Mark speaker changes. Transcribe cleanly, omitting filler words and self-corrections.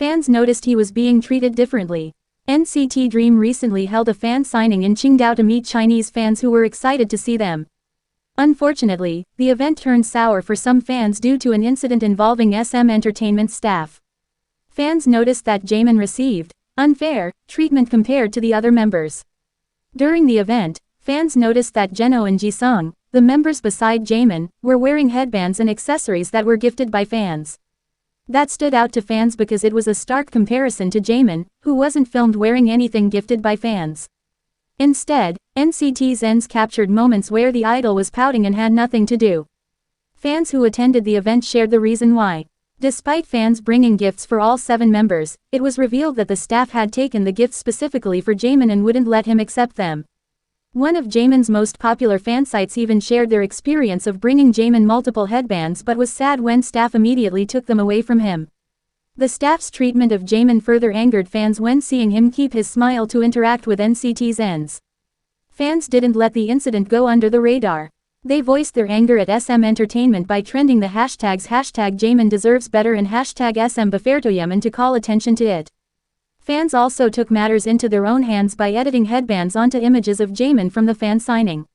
Speaker 1: Fans noticed he was being treated differently. NCT Dream recently held a fan signing in Qingdao to meet Chinese fans who were excited to see them. Unfortunately, the event turned sour for some fans due to an incident involving SM Entertainment staff. Fans noticed that Jaemin received unfair treatment compared to the other members. During the event, fans noticed that Jeno and Jisung, the members beside Jaemin, were wearing headbands and accessories that were gifted by fans. That stood out to fans because it was a stark comparison to Jaemin, who wasn't filmed wearing anything gifted by fans. Instead, NCT's ENs captured moments where the idol was pouting and had nothing to do. Fans who attended the event shared the reason why. Despite fans bringing gifts for all 7 members, it was revealed that the staff had taken the gifts specifically for Jaemin and wouldn't let him accept them. One of Jaemin's most popular fan sites even shared their experience of bringing Jaemin multiple headbands but was sad when staff immediately took them away from him. The staff's treatment of Jaemin further angered fans when seeing him keep his smile to interact with NCT's ENs. Fans didn't let the incident go under the radar. They voiced their anger at SM Entertainment by trending the hashtags #Jaemin deserves better and #SM Befairtoyemin to call attention to it. Fans also took matters into their own hands by editing headbands onto images of Jaemin from the fan signing.